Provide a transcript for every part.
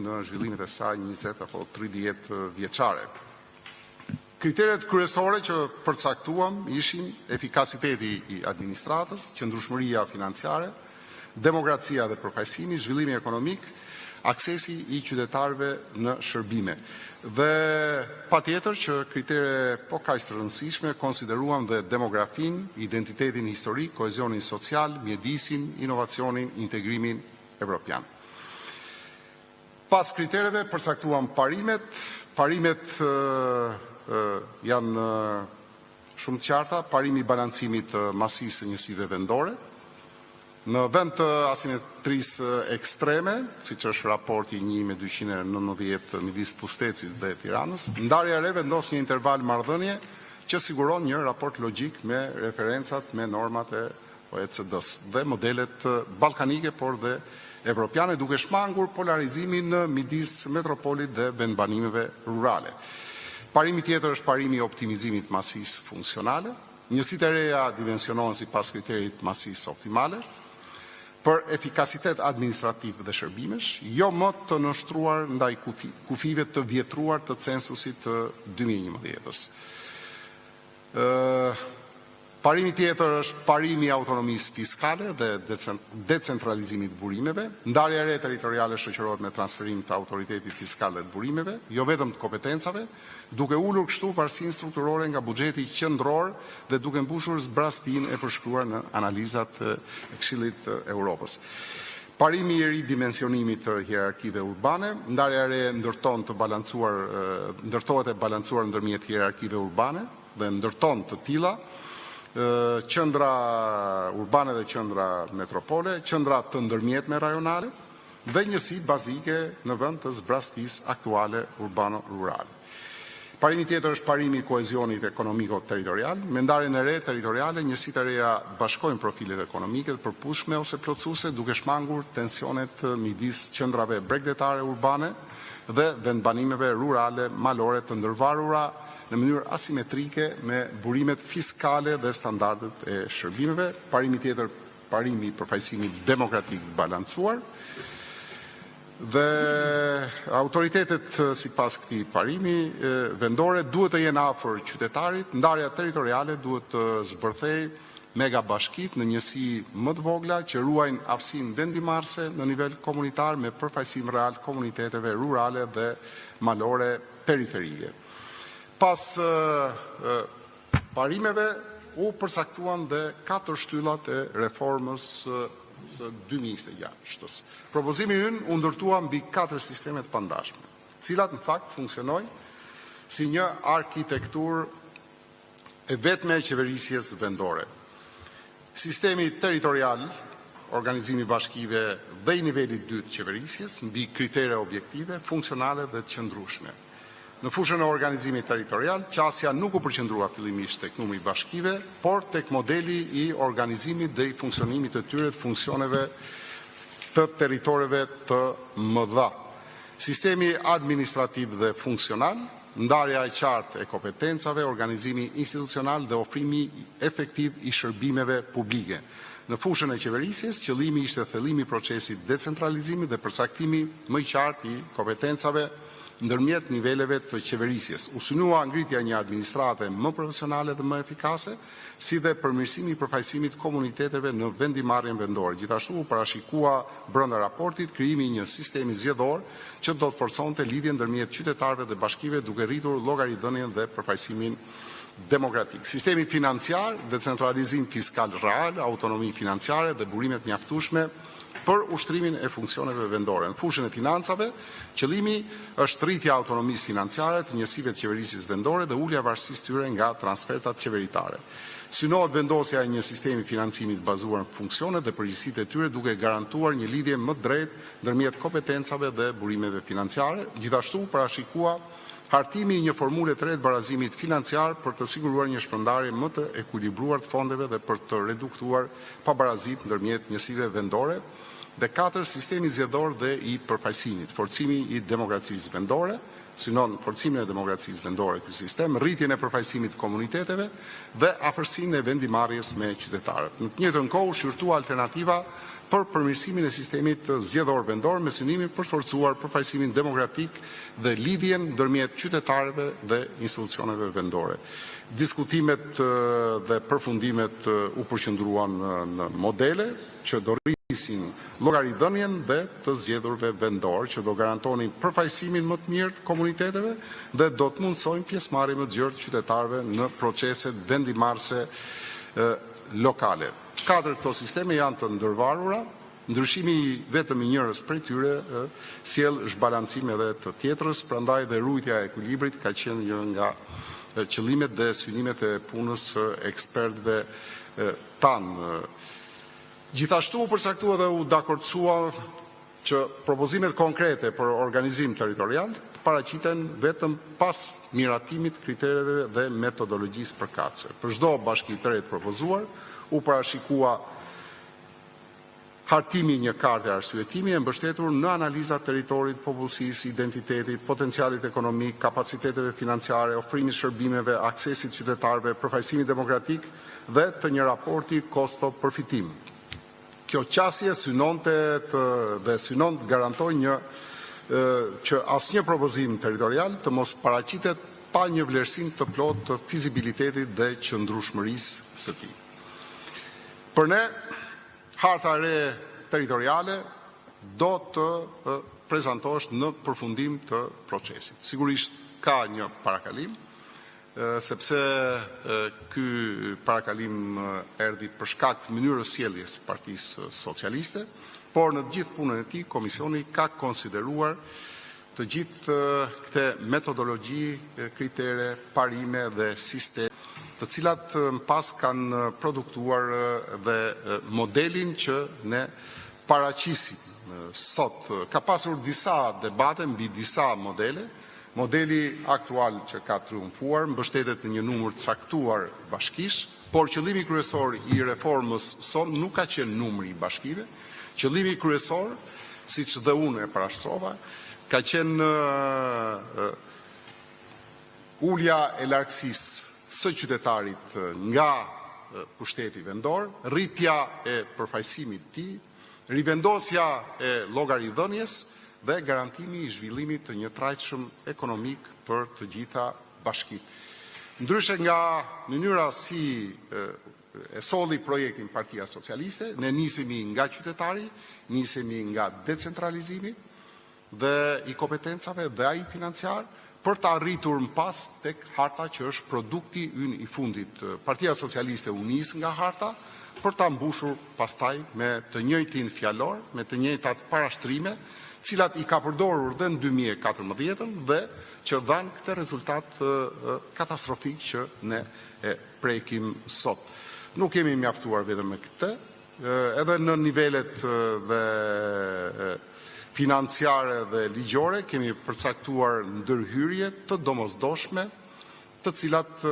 në zhvillimet e saj 20 apo 30 vjeçare. Kriteret kryesore që përcaktuam ishin efikasiteti i administratës, qëndrueshmëria financiare, demokracia dhe përfaqësimi, zhvillimi ekonomik, aksesi i qytetarëve në shërbime. Dhe patjetër që kritere po kaq të rëndësishme konsideruam dhe demografin, identitetin historik, kohezionin social, mjedisin, inovacionin, integrimin evropian. Pas kritereve përcaktuam parimet. Parimet janë shumë të qarta, parimi i balancimit të masisë së njësive vendore. Në vend të asimetrisë ekstreme, siç është raporti 1:290 midis Pustecis dhe Tiranës, ndarja e re vendos një interval marrëdhënie që siguron një raport logjik me referencat me normat e OECD-s dhe modelet ballkanike, por dhe evropiane, duke shmangur polarizimin midis metropolit dhe vendbanimeve rurale. Parimi tjetër është parimi i optimizimit masisë funksionale. Njësitë e reja dimensionohen sipas kriterit masisë optimale për efikasitet administrativ dhe shërbimesh, jo më të nështruar ndaj kufive të vjetruar të censusit të 2011-s. Parimi tjetër është parimi i autonomisë fiskale dhe decentralizimit të burimeve. Ndarja e re territoriale shoqërohet me transferim të autoritetit fiskal dhe të burimeve, jo vetëm të kompetencave, duke ulur kështu varësinë strukturore nga buxheti qendror dhe duke mbushur zbrastinë e përshkruar në analizat e Këshillit të Evropës. Parimi i ridimensionimit të hierarkive urbane, ndarja e re ndërtohet e balancuar ndërmjet hierarkive urbane dhe ndërton të tilla qendra urbane dhe qendra metropole, qendra të ndërmjetme rajonale dhe njësi bazike në vend të zbrastisë aktuale urbano-rurale. Parimi tjetër është parimi i kohezionit ekonomiko-territorial. Me ndarjen e re territoriale, njësitë e reja bashkojnë profilet ekonomike të përputhshme ose plotësuese, duke shmangur tensionet midis qendrave bregdetare urbane dhe vendbanimeve rurale, malore të ndërvarura në mënyrë asimetrike me burimet fiskale dhe standardet e shërbimeve. Parimi tjetër, parimi i përfaqësimit demokratik balancuar. Dhe autoritetet sipas këtij parimi vendore duhet të jenë afër qytetarit, ndarja territoriale duhet të zbërthejë megabashkit në njësi më të vogla që ruajnë aftësinë vendimarrëse në nivel komunitar me përfaqësim real komuniteteve rurale dhe malore periferike. Pas parimeve u përcaktuan dhe 4 shtyllat e reformës së 2026-s. Propozimi ynë u ndërtua mbi 4 sisteme të pandashme, të cilat në fakt funksionojnë si një arkitekturë e vetme e qeverisjes vendore. Sistemi territorial, organizimi i bashkive dhe i nivelit 2 të qeverisjes mbi kritere objektive, funksionale dhe të qëndrueshme. Në fushën e organizimit territorial, qasja nuk u përqendrua fillimisht tek numri i bashkive, por tek modeli i organizimit dhe i funksionimit të tyre të funksioneve të territoreve të mëdha. Sistemi administrativ dhe funksional, ndarja e qartë e kompetencave, organizimi institucional dhe ofrimi efektiv i shërbimeve publike. Në fushën e qeverisjes, qëllimi ishte thellimi i procesit decentralizimit dhe përcaktimi më i qartë i kompetencave ndërmjet niveleve të qeverisjes. U synua ngritja një administrate më profesionale dhe më efikase, si dhe përmirësimi i përfaqësimit komuniteteve në vendimarrjen vendore. Gjithashtu u parashikua brenda raportit krijimi i një sistemi zgjedhor që do të forconte lidhjen ndërmjet qytetarëve dhe bashkive duke rritur llogaridhënien dhe përfaqësimin demokratik. Sistemi financiar, decentralizim fiskal real, autonomi financiare dhe burimet mjaftueshme për ushtrimin e funksioneve vendore. Në fushën e financave, qëllimi është rritja e autonomisë financiare të njësive të qeverisjes vendore dhe ulja e varësisë tyre nga transfertat qeveritare. Synohet vendosja e një sistemi financimit bazuar në funksione dhe përgjegjësitë e tyre duke garantuar një lidhje më drejtë ndërmjet kompetencave dhe burimeve financiare. Gjithashtu parashikua hartimi i një formule të re të barazimit financiar për të siguruar një shpërndarje më të ekuilibruar të fondeve dhe për të reduktuar pabarazit ndërmjet njësive vendore Dhe 4. Sistemi zgjedhor dhe i përfaqësimit, forcimi i demokracisë vendore, synon forcimin e demokracisë vendore ky sistem, rritjen e përfaqësimit të komuniteteve dhe afërsinë e vendimarrjes me qytetarët. Në të njëjtën kohë u shqyrtua alternativa për përmirësimin e sistemit zgjedhor vendor me synimin për të forcuar përfaqësimin demokratik dhe lidhjen ndërmjet qytetarëve dhe institucioneve vendore. Diskutimet dhe përfundimet u përqendruan në modele që do rrisin llogaridhënien dhe të zgjedhurve vendor, që do garantonin përfaqësimin më të mirë të komuniteteve dhe do të mundsojnë pjesëmarrje më të gjerë të qytetarëve në proceset vendimarrëse lokale. 4 këto sisteme janë të ndërvarura, ndryshimi vetëm i njërës prej tyre sjell zhbalancim edhe të tjetrës, prandaj dhe rujtja e ekuilibrit ka qenë një nga qëllimet dhe synimet e punës ekspertëve tanë. Gjithashtu u përcaktua dhe u dakordësua që propozimet konkrete për organizim territorial paraqiten vetëm pas miratimit kritereve dhe metodologjisë përkatëse. Për çdo bashki të re të propozuar u parashikua hartimi një karte arsyetimi e mbështetur në analiza territorit, popullsisë, identitetit, potencialit ekonomik, kapaciteteve financiare, ofrimit shërbimeve, aksesit qytetarëve, përfaqësimit demokratik dhe të një raporti kosto-përfitim. Kjo qasje synon të garantoj që asnjë propozim territorial të mos paraqitet pa një vlerësim të plotë të fizibilitetit dhe qëndrueshmërisë së tij. Për ne, harta e re territoriale do të prezantohet në përfundim të procesit. Sigurisht ka një parakalim, sepse ky parakalim erdhi për shkak të mënyrës sjelljes së Partisë Socialiste, por në të gjithë punën e tij komisioni ka konsideruar të gjithë këte metodologji, kritere, parime dhe sisteme, të cilat në pas kanë produktuar dhe modelin që ne paraqisim sot. Ka pasur disa debate mbi disa modele. Modeli aktual që ka triumfuar mbështetet në një numër të caktuar bashkish, por qëllimi kryesor i reformës son nuk ka qenë numri i bashkive. Qëllimi kryesor, siç dhe unë e parashtrova, ka qenë ulja e largësisë së qytetarit nga pushteti vendor, rritja e përfaqësimit të tij, rivendosja e llogaridhënies dhe garantimi i zhvillimit të një trajtshëm ekonomik për të gjitha bashkitë. Ndryshe nga mënyra si e solli projektin Partia Socialiste, ne nisemi nga qytetari, nisemi nga decentralizimi dhe i kompetencave dhe ai financiar, për të arritur më pas tek harta që është produkti ynë i fundit. Partia Socialiste u nis nga harta për ta mbushur pastaj me të njëjtin fjalor, me të njëjtat parashtrime, cilat i ka përdorur dhe në 2014 dhe që dhanë këtë rezultat katastrofik që ne e prekim sot. Nuk kemi mjaftuar vetëm me këtë, edhe në nivelet dhe financiare dhe ligjore kemi përcaktuar ndërhyrje të domosdoshme, të cilat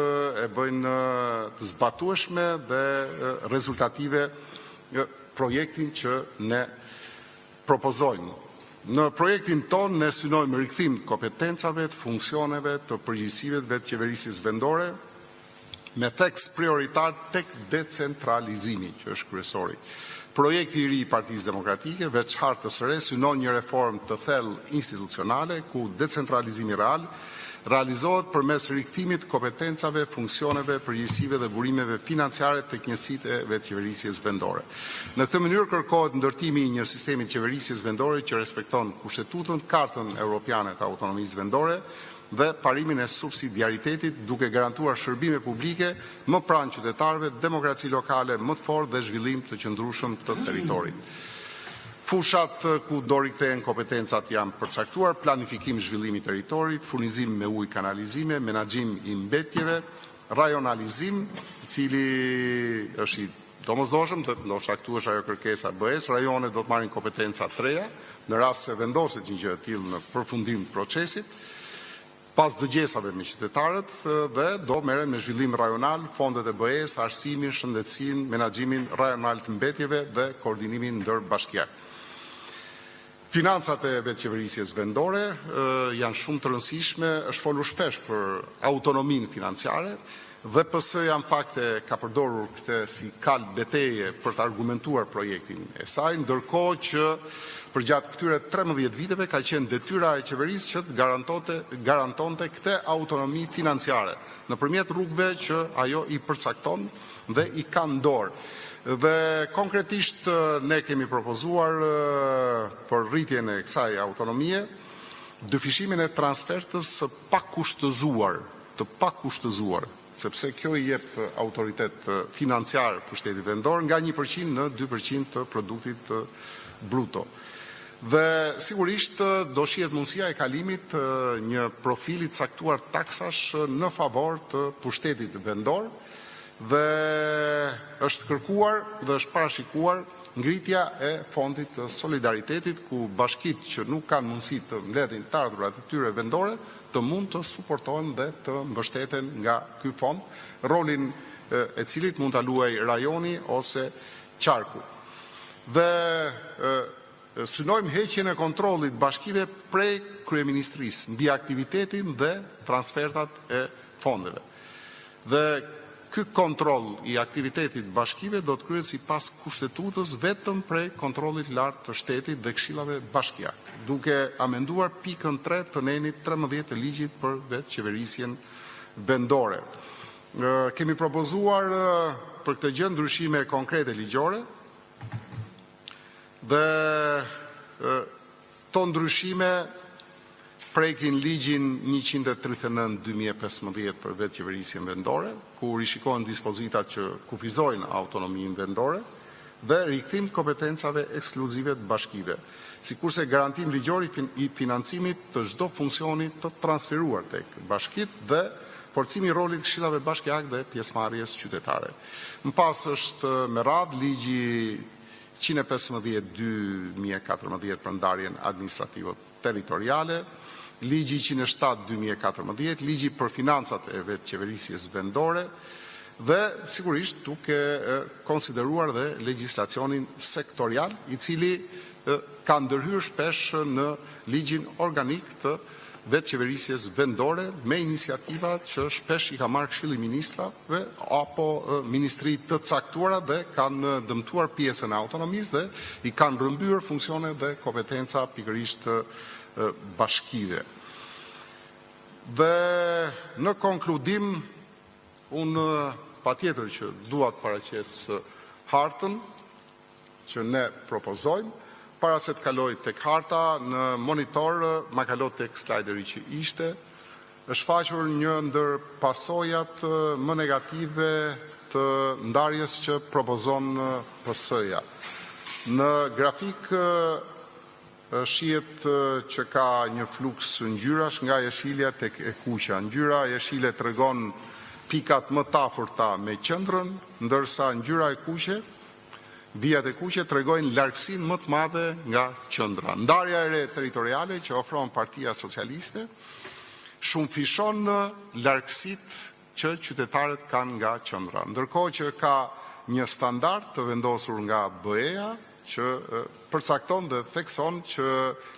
e bëjnë të zbatueshme dhe rezultative projektin që ne propozojmë. Në projektin ton ne synojmë rikthim të kompetencave, të funksioneve, të përgjegjësive të qeverisjes vendore, me theks prioritar tek decentralizimi, që është kryesori. Projekti i ri i Partisë Demokratike, veç hartës së re, synon një reformë të thellë institucionale, ku decentralizimi real realizohet përmes rikthimit të kompetencave, funksioneve, përgjegjësive dhe burimeve financiare tek njësitë e vetëqeverisjes vendore. Në këtë mënyrë kërkohet ndërtimi i një sistemi të qeverisjes vendore që respekton Kushtetutën, Kartën Europiane të Autonomisë Vendore dhe parimin e subsidiaritetit, duke garantuar shërbime publike më pranë qytetarëve, demokraci lokale më të fortë dhe zhvillim të qëndrueshëm të territorit. Fushat ku do rikthehen kompetencat janë përcaktuar: planifikim zhvillimi i territorit, furnizim me ujë kanalizime, menaxhim i mbetjeve, rajonalizim, i cili është i domosdoshëm, ndoshta këtu është ajo kërkesa e BE-s, rajonet do të marrin kompetenca të reja në rast se vendoset një gjë e tillë në përfundim të procesit, pas dëgjesave me qytetarët, dhe do merren me zhvillim rajonal, fondet e BE-s, arsimin, shëndetësinë, menaxhimin rajonal të mbetjeve dhe koordinimin ndër bashkiak. Financat e vetëqeverisjes vendore janë shumë të rëndësishme, është folur shpesh për autonominë financiare, dhe PS-ja në fakte ka përdorur këtë si kal beteje për të argumentuar projektin e saj, ndërkohë që përgjatë këtyre 13 viteve ka qenë detyra e qeverisë që të garantonte këtë autonomi financiare nëpërmjet rrugëve që ajo i përcakton dhe i ka në dorë. Dhe konkretisht ne kemi propozuar për rritjen e kësaj autonomie dyfishimin e transfertës së pakushtëzuar, sepse kjo i jep autoritet financiar pushtetit vendor nga 1% në 2% të produktit bruto. Dhe sigurisht do shihet mundësia e kalimit një profili të caktuar taksash në favor të pushtetit vendor dhe është kërkuar dhe është parashikuar ngritja e fondit të solidaritetit ku bashkitë që nuk kanë mundësi të mbledhin të ardhurat e tyre vendore të mund të suportohen dhe të mbështeten nga ky fond, rolin e cilit mund ta luajë rajoni ose qarku. Dhe synojmë heqjen e kontrollit bashkive prej kryeministrisë mbi aktivitetin dhe transfertat e fondeve. Dhe ky kontroll i aktivitetit bashkive do të kryhet sipas kushtetutës vetëm prej kontrollit lartë të shtetit dhe këshillave bashkiake, duke amenduar pikën 3 të nenit 13 të ligjit për vetëqeverisjen vendore. Kemi propozuar për këtë gjë ndryshime konkrete ligjore dhe to ndryshime prekin ligjin 139/2015 për vetëqeverisjen vendore, ku rishikohen dispozitat që kufizojnë autonominë vendore dhe rikthim kompetencave ekskluzive të bashkive, sikurse garantim ligjor i financimit të çdo funksioni të transferuar tek bashkitë dhe forcimi i rolit këshillave bashkiake dhe pjesëmarrjes qytetare. Më pas është me radhë ligji 115/2014 për ndarjen administrativo-territoriale, ligji 107/2014, ligji për financat e vetëqeverisjes vendore dhe sigurisht duke konsideruar dhe legjislacionin sektorial i cili ka ndërhyrë shpesh në ligjin organik të vetëqeverisjes vendore me iniciativa që shpesh i ka marrë Këshilli i Ministrave apo ministri të caktuara dhe kanë dëmtuar pjesën e autonomisë dhe i kanë rrëmbyer funksione dhe kompetenca pikërisht bashkive. Dhe në konkludim, unë patjetër që dua të paraqes hartën që ne propozojmë, para se të kaloj tek harta, në monitor ma kaloj tek slajderi që ishte, është faqur një ndër pasojat më negative të ndarjes që propozon PS-ja. Në grafik shihet që ka një fluks ngjyrash nga jeshilja tek e kuqja. Ngjyra e jeshile tregon pikat më të afërta me qendrën, ndërsa ngjyra e kuqe, vijat e kuqe tregojnë largësinë më të madhe nga qendra. Ndarja e re territoriale që ofron Partia Socialiste shumëfishon largësitë që qytetarët kanë nga qendra. Ndërkohë që ka një standard të vendosur nga BE-ja që përcakton dhe thekson që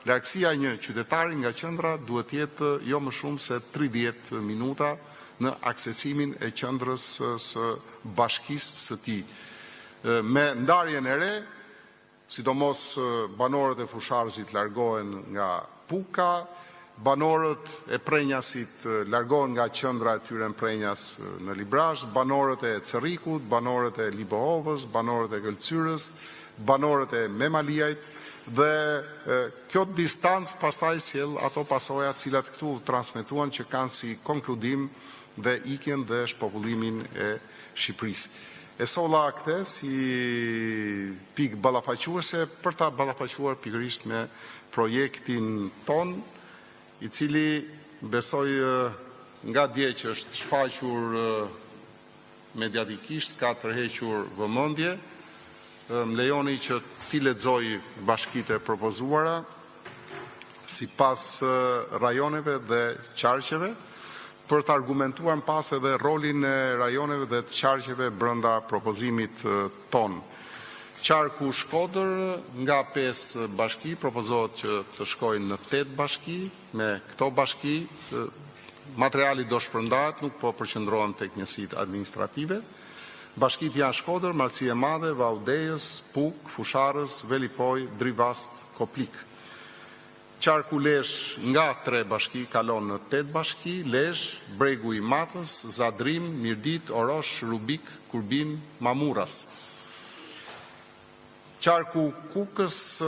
largësia e një qytetari nga qendra duhet jetë jo më shumë se 30 minuta në aksesimin e qendrës së bashkisë së tij. Me ndarjen e re, sidomos banorët e Fusharzit largohen nga Puka, banorët e Prenjasit largohen nga qendra e tyre në Prenjas në Librazh, banorët e Cerrikut, banorët e Libohovës, banorët e Gëlcyrës, banorët e Memaliajt dhe kjo distancë pastaj sjell ato pasoja cilat këtu transmetuan që kanë si konkludim dhe ikjen dhe shpopullimin e Shqipërisë. E solla këtë si pikë ballafaquese për ta ballafaquar pikërisht me projektin ton, i cili besoj nga dje që është shfaqur mediatikisht ka tërhequr vëmendje. Më lejoni që ti lexoj bashkitë e propozuara sipas rajoneve dhe qarqeve për të argumentuar më pas edhe rolin e rajoneve dhe të qarqeve brenda propozimit ton, Qarku Shkodër nga 5 bashki propozohet që të shkojnë në 8 bashki. Me këto bashki materiali do shpërndahet, nuk po përqendrohen tek njësitë administrative. Bashkit janë Shkodër, Malësi e Madhe, Vaudejës, Puk, Fusharës, Velipoj, Drivast, Koplik. Qarku Lezhë nga 3 bashki kalon në 8 bashki, Lezhë, Bregu i Matës, Zadrim, Mirdit, Orosh, Rubik, Kurbin, Mamuras. Qarku Kukës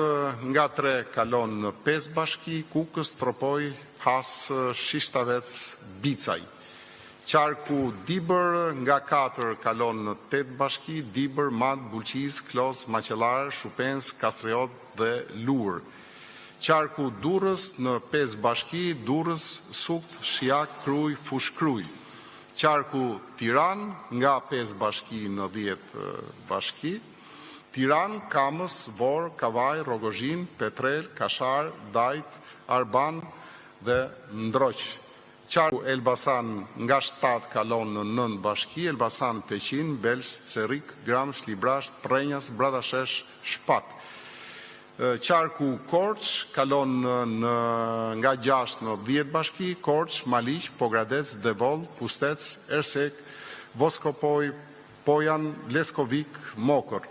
nga 3 kalon në 5 bashki, Kukës, Tropoj, Has, Shishtavec, Bicaj. Qarku Dibër nga 4 kalon në 8 bashki, Dibër, Mad, Bulqiz, Klos, Maqellar, Shupens, Kastriot dhe Lur. Qarku Durrës në 5 bashki, Durrës, Sukt, Shijak, Kruj, Fushkruj. Qarku Tiran nga 5 bashki në 10 bashki, Tiran, Kamës, Vor, Kavaj, Rogozhin, Petrel, Kashar, Dajt, Arban dhe Ndroq. Qarku Elbasan nga 7 kalon në 9 bashki, Elbasan, Peqin, Belsh, Cerik, Gramsh, Librasht, Prenjas, Bradashesh, Shpat. Qarku Korç kalon nga 6 në 10 bashki, Korç, Maliq, Pogradec, Devol, Pustec, Ersek, Voskopoj, Pojan, Leskovik, Mokër.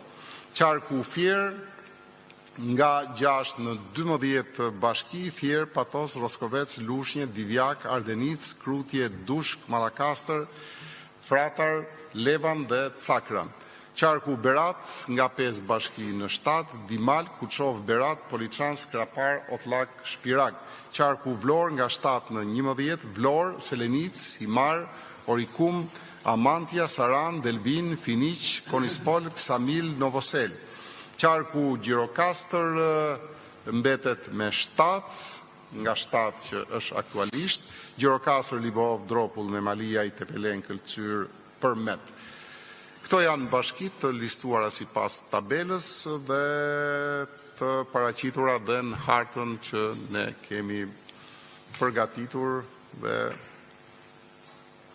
Qarku Fier nga 6 në 12 bashki, Fier, Patos, Roskovec, Lushnje, Divjak, Ardenic, Krutje, Dushk, Malakastër, Fratar, Levan dhe Cakran. Qarku Berat nga 5 bashki në 7, Dimal, Kuçov, Berat, Poliçan, Skrapar, Otlak, Shpirak. Qarku Vlor nga 7 në 11, Vlor, Selenic, Himar, Orikum, Amantia, Saran, Delvin, Finiq, Konispol, Ksamil, Novosel. Qarku Gjirokastër mbetet me 7, nga 7 që është aktualisht, Gjirokastër, Libov, Dropull, Memaliaj, Tepelen, Këlqyr, Përmet. Këto janë bashkit të listuara sipas tabelës dhe të paraqitura dhe në hartën që ne kemi përgatitur dhe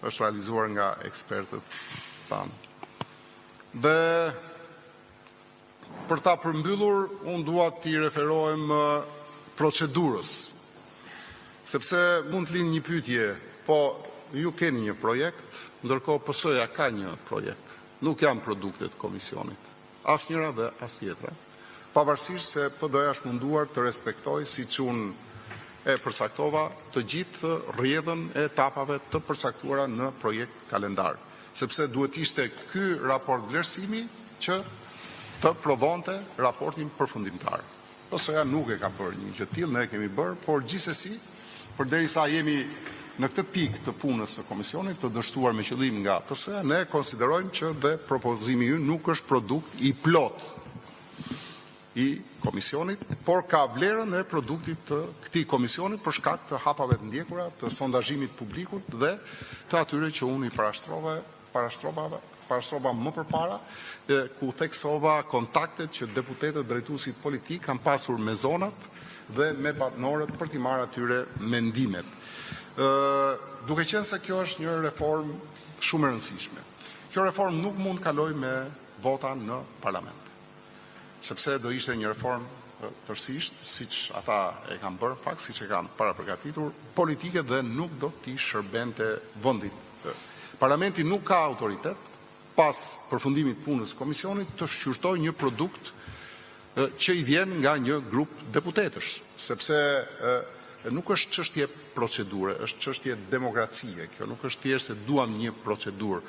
është realizuar nga ekspertët tanë. Dhe për ta përmbyllur, unë dua t'i referohem procedurës, sepse mund të linë një pyetje, po ju keni një projekt, ndërkohë PS-ja ka një projekt. Nuk janë produktet komisionit, as njëra dhe as tjetra, pavarësisht se PD-ja është munduar të respektoj, siç unë e përsaktova, të gjithë rrjedhën e etapave të përcaktuara në projekt kalendar, sepse duhet ishte ky raport vlerësimi që të prodhonte raportin përfundimtar. PS-ja nuk e ka bërë një gjë të tillë, ne e kemi bërë, por gjithsesi, përderisa jemi në këtë pikë të punës së komisionit të dështuar me qëllim nga PS-ja, ne konsiderojmë që dhe propozimi ynë nuk është produkt i plot i komisionit, por ka vlerën e produktit të këtij komisionit për shkak të hapave të ndjekura, të sondazhimit publikut dhe të atyre që unë i parashtrova më përpara, ku theksova kontaktet që deputetët drejtuesit politik kanë pasur me zonat dhe me banorët për t'i marrë atyre mendimet. Duke qenë se kjo është një reformë shumë e rëndësishme. Kjo reformë nuk mund kaloj me vota në parlament, sepse do ishte një reformë tërësisht, siç ata e kanë bërë, fakt siç e kanë parapërgatitur, politike dhe nuk do t'i shërbente vendit. Parlamenti nuk ka autoritet pas përfundimit punës komisionit të shqyrtojë një produkt që i vjen nga një grup deputetësh, sepse nuk është çështje procedure, është çështje demokracie. Kjo nuk është thjesht se duam një procedurë.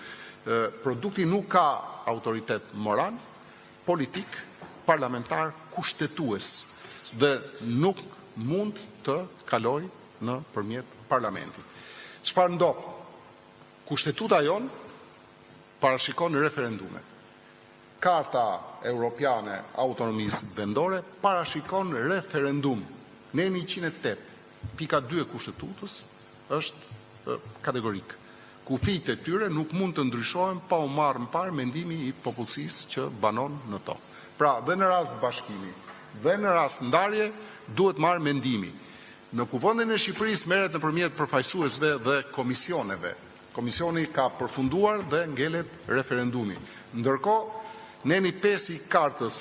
Produkti nuk ka autoritet moral, politik, parlamentar, kushtetues dhe nuk mund të kaloj në përmjet parlamentit. Çfarë ndodh? Kushtetuta jon parashikon referendumet. Karta Europiane Autonomisë Vendore parashikon referendum. Në 108.2 e kushtetutës është kategorik. Kufijtë e tyre nuk mund të ndryshohen pa u marrë më parë mendimi i popullsisë që banon në to. Pra, dhe në rast bashkimi, dhe në rast ndarje, duhet marrë mendimi. Në Kuvendin e Shqipërisë merret nëpërmjet përfaqësuesve dhe komisioneve. Komisioni ka përfunduar dhe ngelet referendumi. Ndërkohë Neni 5 i kartës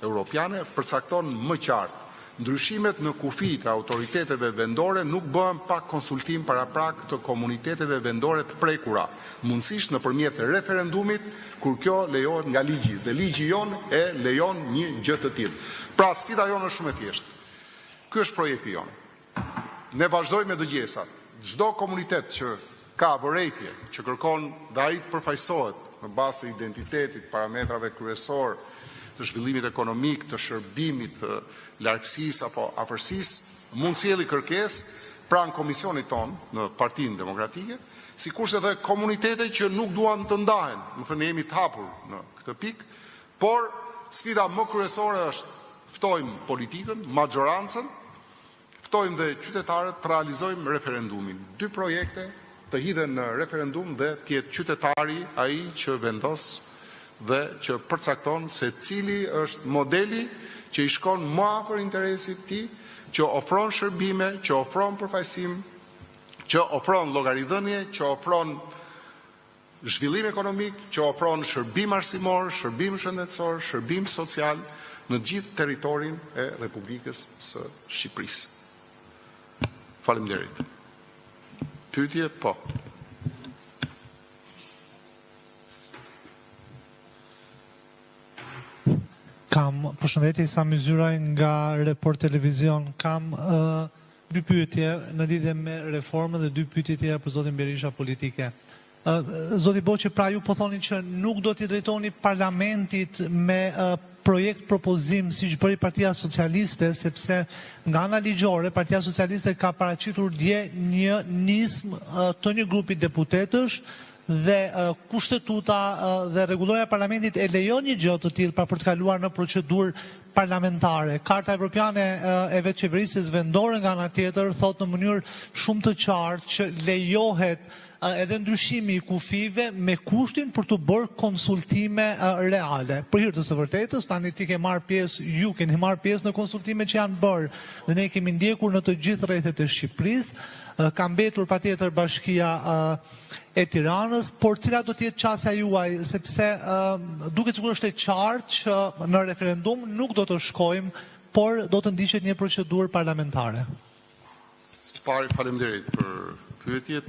europiane përcakton më qartë. Ndryshimet në kufi të autoriteteve vendore nuk bëhen pa konsultim paraprak të komuniteteve vendore të prekura, mundësisht nëpërmjet referendumit, kur kjo lejohet nga ligji, dhe ligji jon e lejon një gjë të tillë. Pra, sfida jonë është shumë e thjeshtë. Ky është projekti jonë. Ne vazhdojmë me dëgjesat. Çdo komunitet që ka vërejtje, që kërkon dhe ai të përfaqësohet në bazë të identitetit, parametrave kryesor, të zhvillimit ekonomik, të shërbimit, të largësisë apo afërsisë, mund sjellë kërkesë pranë komisionit ton në Partinë Demokratike, sikurse edhe komunitete që nuk duan të ndahen, më thënë jemi të hapur në këtë pikë, por sfida më kryesore është ftojmë politikën, majorancën, ftojmë dhe qytetarët të realizojmë referendumin. 2 projekte të hidhen në referendum dhe të jetë qytetari ai që vendos dhe që përcakton se cili është modeli që i shkon më afër interesit të tij, që ofron shërbime, që ofron përfaqësim, që ofron llogaridhënie, që ofron zhvillim ekonomik, që ofron shërbim arsimor, shërbim shëndetësor, shërbim social në gjithë territorin e Republikës së Shqipërisë. Faleminderit. Pyetje? Po. Kam përshëndetje Sa Myzyraj nga Report Televizion. Kam 2 pyetje në lidhje me reformën dhe 2 pyetje tjera për zotin Berisha politike. Zoti Boqi, pra ju po thoni që nuk do t'i drejtoni parlamentit me projekt propozim si që bëri Partia Socialiste, sepse nga ana ligjore Partia Socialiste ka paraqitur dje një nism të një grupi deputetësh dhe kushtetuta dhe rregulloria e parlamentit e lejon një gjë të tillë për të kaluar në procedurë parlamentare. Karta Evropiane e Veçeverisjes vendore nga ana tjetër thotë në mënyrë shumë të qartë që lejohet edhe ndryshimi i kufive me kushtin për të bërë konsultime reale. Për hir të së vërtetës, tani ti ke marrë pjesë, ju keni marrë pjesë në konsultime që janë bërë dhe ne kemi ndjekur në të gjithë rrethet e Shqipërisë. Ka mbetur patjetër Bashkia e Tiranës, por cila do të jetë qasja juaj, sepse duket sikur është e qartë që në referendum nuk do të shkojmë, por do të ndiqet një procedurë parlamentare. Faleminderit për pyetjet.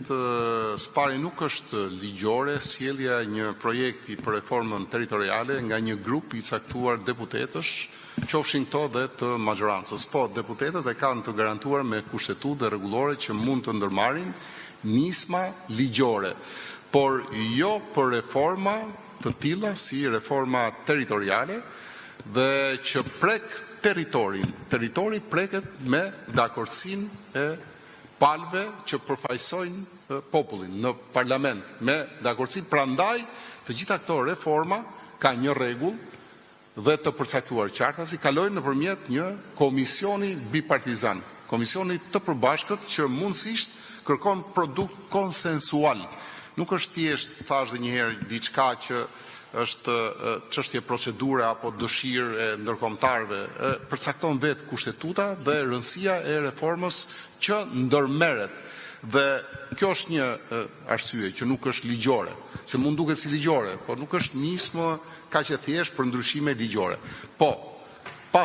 Spari nuk është ligjore sjellja një projekti për reformën territoriale nga një grup i caktuar deputetësh, qofshin këto dhe të majorancës. Po, deputetët e kanë të garantuar me kushtetutë dhe rregullore që mund të ndërmarrin nisma ligjore, por jo për reforma të tilla si reforma territoriale dhe që prek territorin. Territori preket me dakordsinë e palëve që përfaqësojnë popullin në parlament me dakordsi. Prandaj të gjitha këto reforma ka një rregull dhe të përcaktuar qartë, si kalojnë nëpërmjet një komisioni bipartizan, komisioni të përbashkët që mundësisht kërkon produkt konsensual. Nuk është thjesht, thash edhe një herë, diçka që është çështje procedure apo dëshirë e ndërkombëtarëve. Përcakton vetë kushtetuta dhe rëndësia e reformës që ndërmerret. Dhe kjo është një arsye që nuk është ligjore, se mund duket si ligjore, por nuk është nismë kaq e thjeshtë për ndryshime ligjore. Po, pa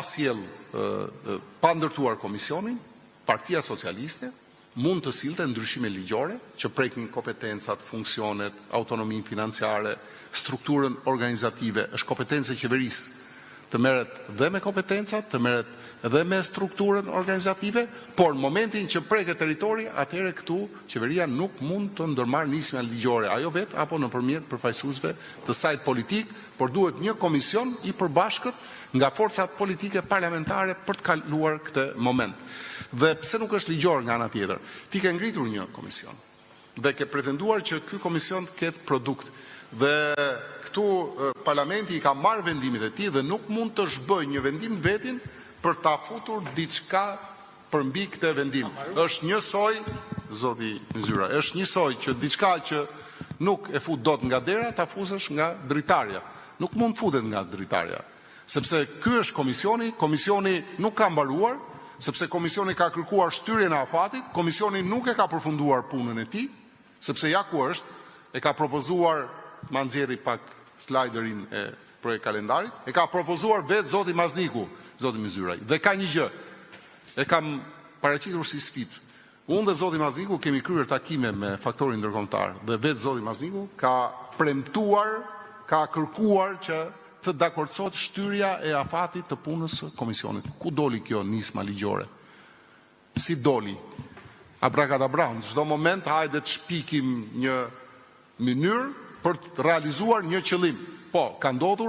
ndërtuar komisionin, Partia Socialiste mund të sillte ndryshime ligjore që prekin kompetencat, funksionet, autonominë financiare, strukturën organizative. Është kompetencë e qeverisë të merret dhe me kompetencat, të merret dhe me strukturën organizative, por në momentin që preket territori, atëherë këtu qeveria nuk mund të ndërmarrë nisma ligjore, ajo vetë apo nëpërmjet përfaqësuesve të saj politik, por duhet një komision i përbashkët nga forcat politike parlamentare për të kaluar këtë moment. Dhe pse nuk është ligjor nga ana tjetër? Ti ke ngritur një komision dhe ke pretenduar që ky komision të ketë produkt. Dhe këtu parlamenti i ka marrë vendimet e tij dhe nuk mund të zhbëjë një vendim vetin për ta futur diçka përmbi këtë vendim. Është njësoj, zoti Myzyra, është njësoj që diçka që nuk e fut dot nga dera, ta fusësh nga dritarja. Nuk mund futet nga dritarja, sepse ky është komisioni nuk ka mbaruar, sepse komisioni ka kërkuar shtyrjen e afatit, komisioni nuk e ka përfunduar punën e tij, sepse ja ku është, e ka propozuar, ma nxjerri pak slajderin e projekt kalendarit, e ka propozuar vetë zoti Mazniku, zoti Myzyraj. Dhe ka një gjë, e kam paraqitur si sfidë. Unë dhe zoti Mazniku kemi kryer takime me faktorin ndërkombëtar dhe vetë zoti Mazniku ka premtuar, ka kërkuar që të dakordsohet shtyrja e afatit të punës së komisionit. Ku doli kjo nisma ligjore? Si doli? Abrakadabra, në çdo moment hajde të shpikim një mënyrë për të realizuar një qëllim. Po, ka ndodhur